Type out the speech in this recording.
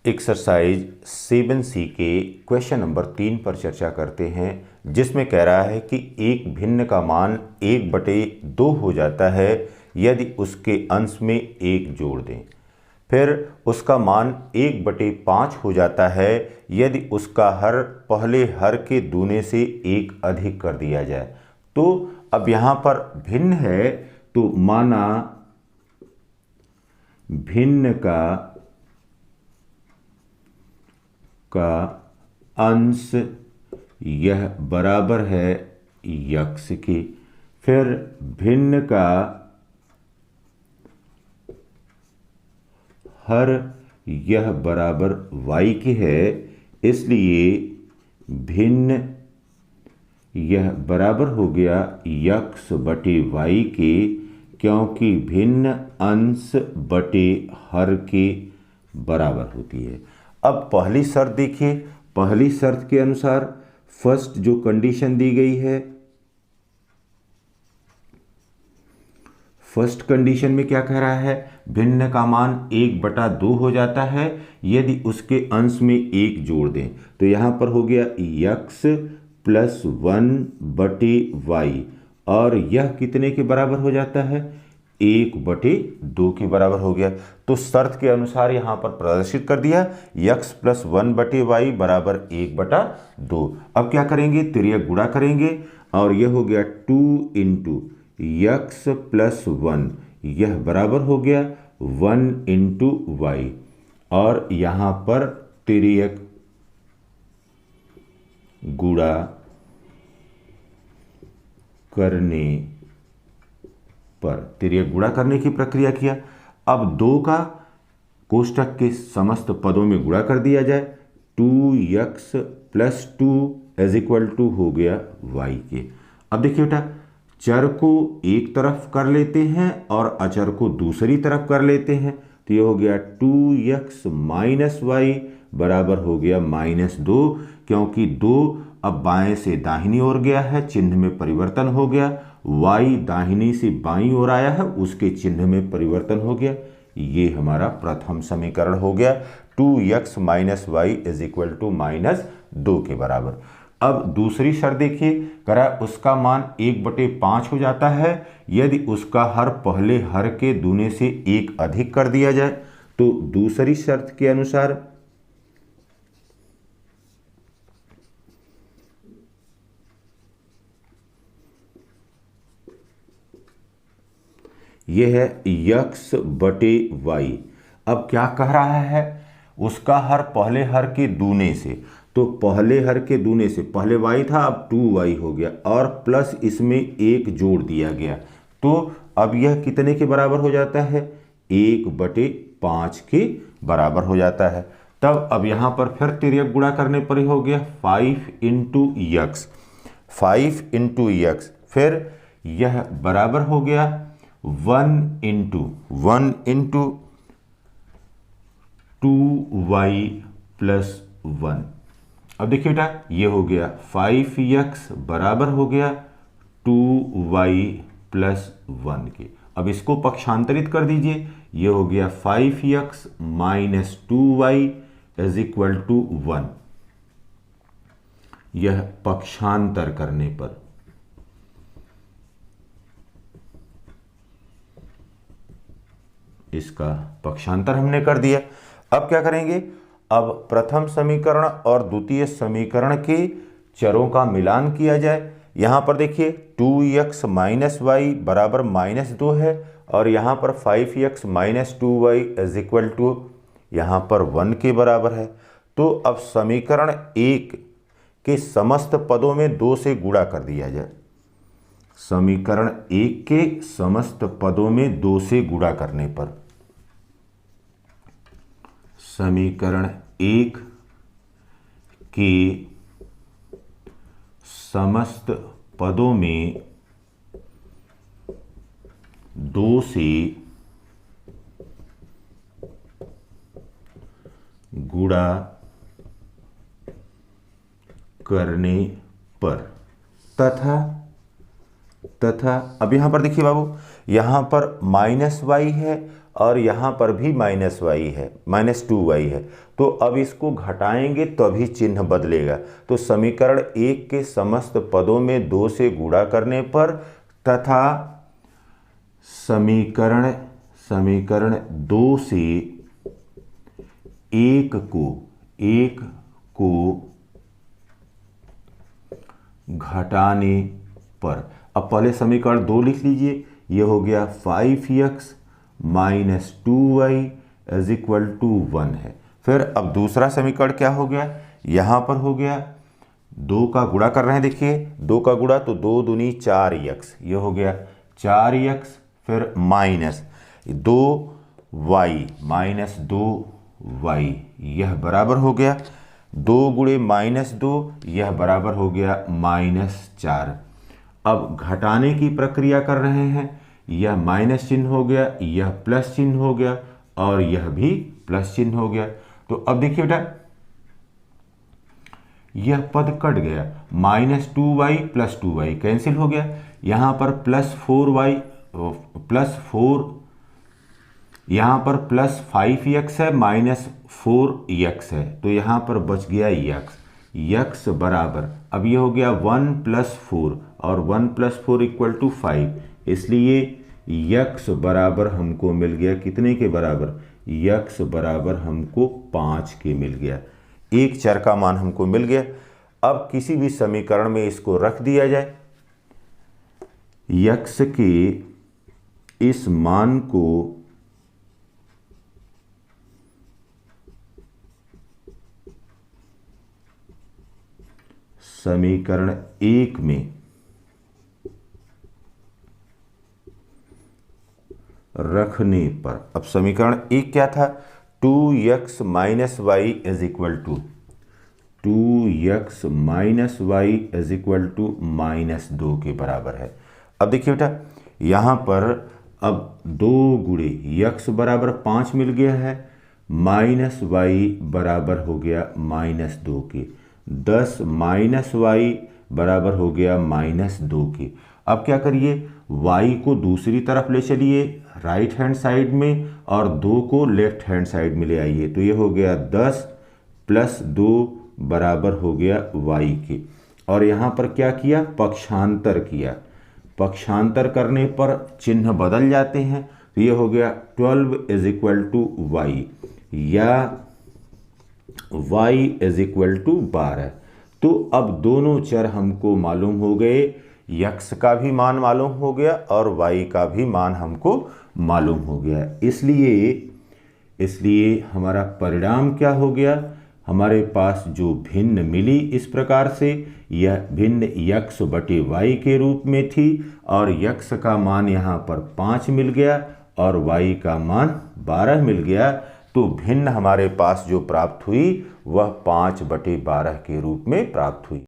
Exercise 7C के question number 3 पर चर्चा करते हैं, जिसमें कह रहा है कि एक भिन्न का मान 1/2 हो जाता है यदि उसके अंश में 1 जोड़ दें। फिर उसका मान 1/5 हो जाता है यदि उसका हर पहले हर के दूने से 1 अधिक कर दिया जाए। तो अब यहाँ पर भिन्न है, तो माना भिन्न का अंश यह बराबर है यक्स के। फिर भिन्न का हर यह बराबर y के है, इसलिए भिन्न यह बराबर हो गया यक्स बटे y के, क्योंकि भिन्न अंश बटे हर के बराबर होती है। अब पहली शर्त देखिए, पहली शर्त के अनुसार फर्स्ट जो कंडीशन दी गई है, फर्स्ट कंडीशन में क्या कह रहा है, भिन्न का मान 1/2 हो जाता है यदि उसके अंश में 1 जोड़ दें। तो यहां पर हो गया यक्स प्लस 1/y, और यह कितने के बराबर हो जाता है, 1/2 के बराबर हो गया। तो शर्त के अनुसार यहां पर प्रदर्शित कर दिया यक्स प्लस 1/y बराबर 1/2। अब क्या करेंगे, तिर्यक गुणा करेंगे, और यह हो गया 2 इंटू यक्स प्लस 1, यह बराबर हो गया 1 इंटू वाई, और यहां पर तिर्यक गुणा करने पर, तिर्यक गुणा करने की प्रक्रिया किया। अब 2 का कोष्टक के समस्त पदों में गुणा कर दिया जाए, 2x plus 2 is equal to हो गया y के। अब देखिए बेटा, चर को एक तरफ कर लेते हैं और अचर को दूसरी तरफ कर लेते हैं, तो ये हो गया 2x माइनस वाई बराबर हो गया -2, क्योंकि 2 अब बाएं से दाहिनी ओर गया है, चिन्ह में परिवर्तन हो गया, y दाहिनी से बाईं ओर आया है, उसके चिन्ह में परिवर्तन हो गया। ये हमारा प्रथम समीकरण हो गया, 2x minus y is equal to -2 के बराबर। अब दूसरी शर्त देखिए, करा उसका मान 1/5 हो जाता है यदि उसका हर पहले हर के दूने से 1 अधिक कर दिया जाए। तो दूसरी शर्त के अनुसार यह है यक्स बटे वाई। अब क्या कह रहा है, उसका हर पहले हर के दूने से, तो पहले हर के दूने से पहले y था, अब 2y हो गया, और प्लस इसमें 1 जोड़ दिया गया, तो अब यह कितने के बराबर हो जाता है, 1/5 के बराबर हो जाता है। तब अब यहां पर फिर तिर्यक गुणा करने पर ही हो गया 5 इंटू यक्स, 5 इंटू यक्स, फिर यह बराबर हो गया 1 इंटू 2y प्लस 1। अब देखिए बेटा, ये हो गया 5x बराबर हो गया 2y प्लस 1 के। अब इसको पक्षांतरित कर दीजिए, ये हो गया 5x minus 2y is equal to 1। यह पक्षांतर करने पर इसका पक्षांतर हमने कर दिया। अब क्या करेंगे, अब प्रथम समीकरण और द्वितीय समीकरण के चरों का मिलान किया जाए। यहां पर देखिए 2x माइनस वाई बराबर -2 है, और यहां पर 5x minus 2y is equal to यहां पर 1 के बराबर है। तो अब समीकरण 1 के समस्त पदों में 2 से गुणा कर दिया जाए। समीकरण 1 के समस्त पदों में 2 से गुणा करने पर, समीकरण 1 के समस्त पदों में 2 से गुणा करने पर, तथा अब यहां पर देखिए बाबू, यहां पर -y है और यहाँ पर भी -y है, -2y है। तो अब इसको घटाएंगे तभी चिन्ह बदलेगा। तो समीकरण 1 के समस्त पदों में 2 से गुणा करने पर तथा समीकरण 2 से 1 को घटाने पर, अब पहले समीकरण 2 लिख लीजिए। ये हो गया 5x - 2y = 1 है। फिर अब दूसरा समीकरण क्या हो गया, यहाँ पर हो गया 2 का गुणा कर रहे हैं, देखिए 2 का गुणा तो 2 दूनी 4x, ये हो गया 4x, फिर -2y, यह बराबर हो गया 2 गुणे -2, यह बराबर हो गया -4। अब घटाने की प्रक्रिया कर रहे हैं, यह माइनस चिन्ह हो गया, यह प्लस चिन्ह हो गया और यह भी प्लस चिन्ह हो गया। तो अब देखिए बेटा, यह पद कट गया, -2y + 2y कैंसिल हो गया। यहाँ पर +4y +4, यहाँ पर +5x है, -4x है, तो यहाँ पर बच गया x बराबर, अब ये हो गया 1 + 4 और 1 + 4 = 5, इसलिए x बराबर हमको मिल गया कितने के बराबर, x बराबर हमको 5 के मिल गया। एक चर का मान हमको मिल गया। अब किसी भी समीकरण में इसको रख दिया जाए, x के इस मान को समीकरण 1 में रखने पर, अब समीकरण 1 क्या था, 2x - y = 2x - y = -2 के बराबर है। अब देखिए बेटा, यहाँ पर अब 2 गुणे x बराबर 5 मिल गया है, -y बराबर हो गया -2 के, 10 -y बराबर हो गया -2 के। अब क्या करिए, y को दूसरी तरफ ले चलिए राइट हैंड साइड में और 2 को लेफ्ट हैंड साइड में ले आइए, तो ये हो गया 10 + 2 बराबर हो गया y के। और यहाँ पर क्या किया, पक्षांतर किया, पक्षांतर करने पर चिन्ह बदल जाते हैं, तो ये हो गया 12 = y या y = 12। तो अब दोनों चर हमको मालूम हो गए, x का भी मान मालूम हो गया और y का भी मान हमको मालूम हो गया। इसलिए हमारा परिणाम क्या हो गया, हमारे पास जो भिन्न मिली इस प्रकार से, यह भिन्न x/y के रूप में थी और x का मान यहाँ पर 5 मिल गया और y का मान 12 मिल गया। तो भिन्न हमारे पास जो प्राप्त हुई वह 5/12 के रूप में प्राप्त हुई।